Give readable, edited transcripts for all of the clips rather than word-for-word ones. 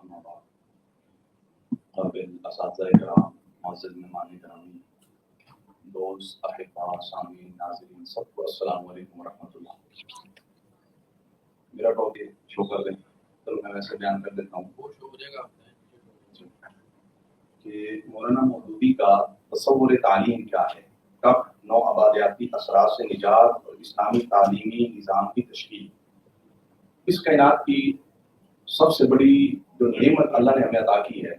اما بعد قابل اساتذہ کرام، معزز مہمان گرامی، دوست، احباء، سامعین، ناظرین، سب کو السلام علیکم ورحمۃ اللہ۔ میرا ٹاپک شو کر دیں تو میں ویسے بیان کر دیتا ہوں شو ہو جائے گا کہ مولانا مودودی کا تصور تعلیم کیا ہے، کب نو آبادیاتی اثرات سے نجات اور اسلامی تعلیمی نظام کی تشکیل۔ اس کائنات کی سب سے بڑی جو نعمت اللہ نے ہمیں عطا کی ہے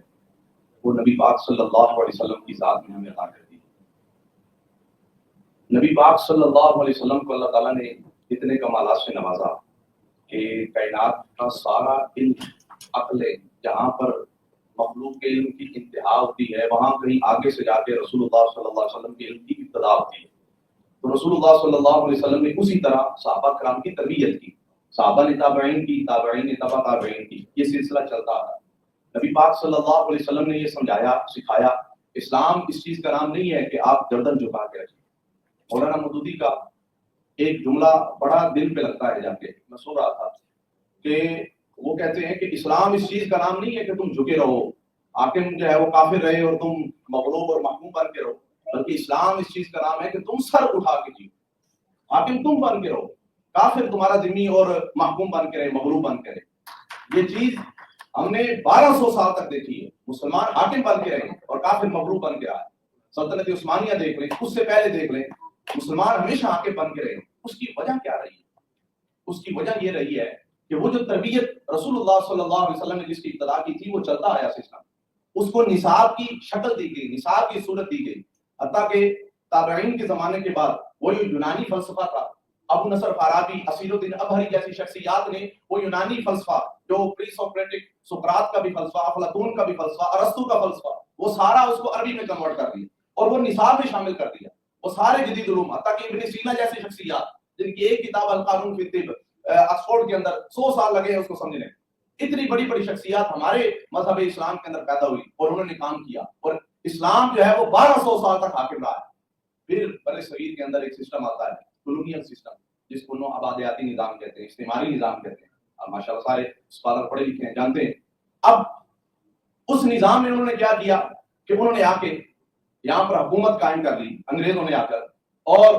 وہ نبی پاک صلی اللہ علیہ وسلم کی ذات میں ہمیں عطا کر دی۔ نبی پاک صلی اللہ علیہ وسلم کو اللہ تعالیٰ نے اتنے کمالات سے نوازا کہ کائنات کا سارا علم، عقل، جہاں پر مخلوق کے علم کی انتہا ہوتی ہے وہاں کہیں آگے سے جا کے رسول اللہ صلی اللہ علیہ وسلم کے علم کی ابتدا ہوتی ہے۔ تو رسول اللہ صلی اللہ علیہ وسلم نے اسی طرح صحابہ کرام کی تربیت کی، صحابہ نے تابعین کی، تابعین نے تبع تابعین کی، یہ سلسلہ چلتا رہا۔ نبی پاک صلی اللہ علیہ وسلم نے یہ سمجھایا، سکھایا، اسلام اس چیز کا نام نہیں ہے کہ آپ گردن جھکا کے رکھیں۔ مولانا مودودی کا ایک جملہ بڑا دل پہ لگتا ہے، جا کے میں سو رہا تھا کہ وہ کہتے ہیں کہ اسلام اس چیز کا نام نہیں ہے کہ تم جھکے رہو، حاکم جو ہے وہ کافر رہے اور تم مغلوب اور محکوم بن کے رہو، بلکہ اسلام اس چیز کا نام ہے کہ تم سر اٹھا کے جیو، حاکم تم بن کے رہو، کافر تمہارا ذمہ اور محکوم بن کے رہے، مغلوب بن کے رہے۔ یہ چیز ہم نے 1200 سال تک دیکھی ہے، مسلمان حاکم بن کے رہے اور کافر مغلوب بن کے آئے۔ سلطنت عثمانیہ دیکھ لیں، اس سے پہلے دیکھ لیں، مسلمان ہمیشہ حاکم بن کے رہے۔ اس کی وجہ کیا رہی ہے؟ اس کی وجہ یہ رہی ہے کہ وہ جو تربیت رسول اللہ صلی اللہ علیہ وسلم نے جس کی ابتدا کی تھی وہ چلتا آیا سلسلہ، اس کو نصاب کی شکل دی گئی، نصاب کی صورت دی گئی، حتیٰ کہ تابعین کے زمانے کے بعد وہ جو یونانی فلسفہ تھا، ابو نصر فارابی، اسیر الدین ابہری جیسی شخصیات نے وہ یونانی فلسفہ جو پری سوکریٹک، سقراط کا بھی فلسفہ، افلاطون کا بھی فلسفہ، ارسطو کا فلسفہ، وہ سارا اس کو عربی میں کنورٹ کر دیا اور وہ نصاب میں شامل کر دیا۔ وہ سارے جدید علوم، حتیٰ کہ ابن سینا جیسی شخصیات جن کی ایک کتاب القانون فی الطب آکسفورڈ کے اندر 100 سال لگے ہیں اس کو سمجھنے، اتنی بڑی بڑی شخصیات ہمارے مذہب اسلام کے اندر پیدا ہوئی اور انہوں نے کام کیا، اور اسلام جو ہے وہ 1200 سال تک حاکم رہا ہے۔ پھر بر صغیر کے اندر ایک سسٹم آتا ہے، کولونیل سسٹم، جس کو نو آبادیاتی نظام کہتے ہیں، استعماری نظام کہتے ہیں۔ اب ماشاءاللہ سارے اسکالر پڑھے لکھے ہیں، جانتے ہیں۔ اب اس نظام میں انہوں نے کیا کیا کہ انہوں نے آ کے یہاں پر حکومت قائم کر لی، انگریزوں نے آ کر، اور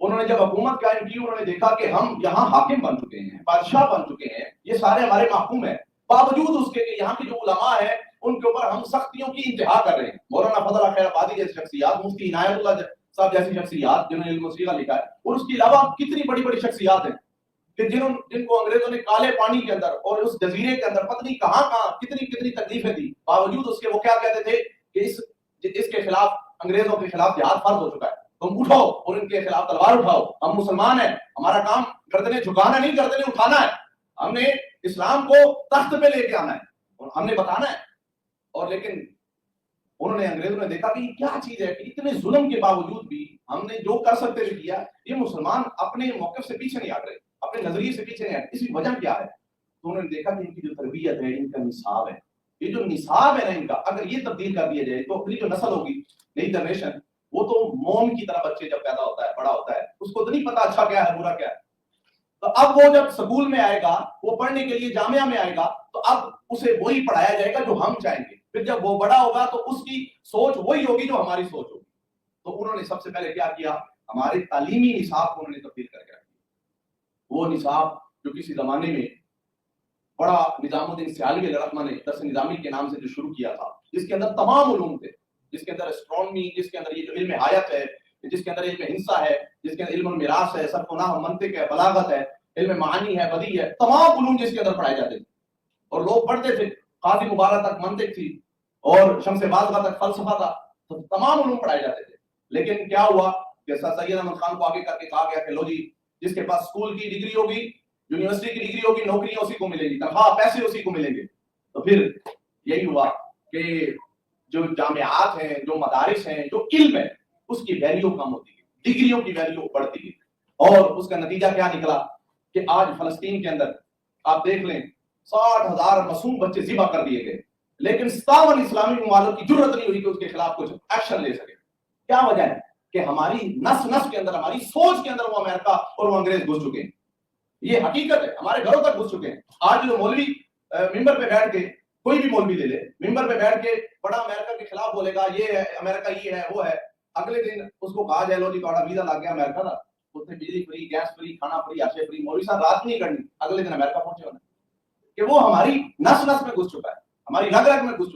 انہوں نے جب حکومت قائم کی انہوں نے دیکھا کہ ہم یہاں حاکم بن چکے ہیں، بادشاہ بن چکے ہیں، یہ سارے ہمارے محکوم ہیں، باوجود اس کے کہ یہاں کے جو علماء ہیں ان کے اوپر ہم سختیوں کی انتہا کر رہے ہیں۔ مولانا فضل خیر آبادی جیسی شخصیات، مفتی عنایت اللہ صاحب جیسی شخصیات جنہوں نے علم وسیقہ لکھا ہے، اور اس کے علاوہ کتنی بڑی بڑی شخصیات ہیں کہ جن کو انگریزوں نے کالے پانی کے اندر اور اس جزیرے کے اندر پتہ نہیں کہاں کہاں کتنی تکلیفیں دی، باوجود اس کے وہ کیا کہتے تھے کہ اس کے خلاف، انگریزوں کے خلاف جہاد فرض ہو چکا ہے، تم اٹھو اور ان کے خلاف تلوار اٹھاؤ، ہم مسلمان ہیں، ہمارا کام گردنیں جھکانا نہیں، گردنیں اٹھانا ہے، ہم نے اسلام کو تخت پہ لے کے آنا ہے اور ہم نے بتانا ہے۔ اور لیکن انہوں نے، انگریزوں نے دیکھا کہ یہ کیا چیز ہے کہ اتنے ظلم کے باوجود بھی ہم نے جو کر سکتے تھے کیا، یہ مسلمان اپنے موقف سے پیچھے نہیں ہٹ رہے، اپنے نظریے سے پیچھے نہیں ہٹ، اس کی وجہ کیا ہے؟ تو انہوں نے دیکھا کہ ان کی جو تربیت ہے، ان کا نصاب ہے، یہ جو نصاب ہے نا ان کا، اگر یہ تبدیل کر دیا جائے تو اپنی جو نسل ہوگی، نئی جنریشن، وہ تو موم کی طرح بچے جب پیدا ہوتا ہے، بڑا ہوتا ہے، اس کو تو نہیں پتا اچھا کیا ہے برا کیا ہے۔ تو اب وہ جب سکول میں آئے گا، وہ پڑھنے کے لیے جامعہ میں آئے گا، تو اب اسے وہی پڑھایا جائے گا جو ہم چاہیں گے، پھر جب وہ بڑا ہوگا تو اس کی سوچ وہی ہوگی جو ہماری سوچ ہوگی۔ تو انہوں نے سب سے پہلے کیا کیا، ہمارے تعلیمی نصاب کو انہوں نے تبدیل کر کے رکھ دیا۔ وہ نصاب جو کسی زمانے میں بڑا نظام الدین سیالوی علیہ الرحمہ نے درس نظامی کے نام سے جو شروع کیا تھا، جس کے اندر تمام علوم تھے، جس کے اندر اسٹرانومی، جس کے اندر یہ جو علم حیات ہے، جس کے اندر علم ہندسہ ہے، جس کے اندر علم المیراث ہے، صرف و نحو، منطق ہے، بلاغت ہے، علم معانی ہے، بدیع ہے، تمام علوم جس کے اندر پڑھائے جاتے تھے اور لوگ پڑھتے تھے۔ قاضی مبارک تک منطق تھی اور شمس بازغہ تک فلسفہ تھا، تو تمام علوم پڑھائے جاتے تھے۔ لیکن کیا ہوا کہ سر سید احمد خان کو آگے کر کے کہا گیا کہ لو جی، جس کے پاس اسکول کی ڈگری ہوگی، یونیورسٹی کی ڈگری ہوگی، نوکریاں اسی کو ملے گی، تنخواہ پیسے اسی کو ملیں گے۔ تو پھر یہی ہوا کہ جو جامعات ہیں، جو مدارس ہیں، جو علم ہے، اس کی ویلیو کم ہوتی گئی، ڈگریوں کی ویلیو بڑھتی گئی، اور اس کا نتیجہ کیا نکلا کہ آج فلسطین کے اندر آپ دیکھ لیں 60,000 معصوم بچے ذبح کر دیے گئے، لیکن 57 اسلامی ممالک کی جرت نہیں ہوئی کہ اس کے خلاف کچھ ایکشن لے سکے۔ کیا وجہ ہے؟ کہ ہماری نس نس کے اندر، ہماری سوچ کے اندر وہ امریکہ اور وہ انگریز گھس چکے ہیں۔ یہ حقیقت ہے، ہمارے گھروں تک گھس چکے ہیں۔ آج جو مولوی ممبر پہ بیٹھ کے کوئی بھی مولوی لے لے, ممبر پہ بیٹھ کے بڑا امریکہ کے خلاف بولے گا, یہ ہے امریکہ, یہ ہے وہ ہے. اگلے دن اس کو کہا جائے لو جی تھوڑا ویزا لگ گیا امریکہ کا, اتنے بجلی فری, گیس فری, کھانا فری, عشاء فری, مولوی صاحب رات نہیں کرنی, اگلے دن امریکہ پہنچے ہونا, کہ وہ ہماری نس نس میں گھس چکا ہے, ہماری رگ رگ میں گھس چکا ہے.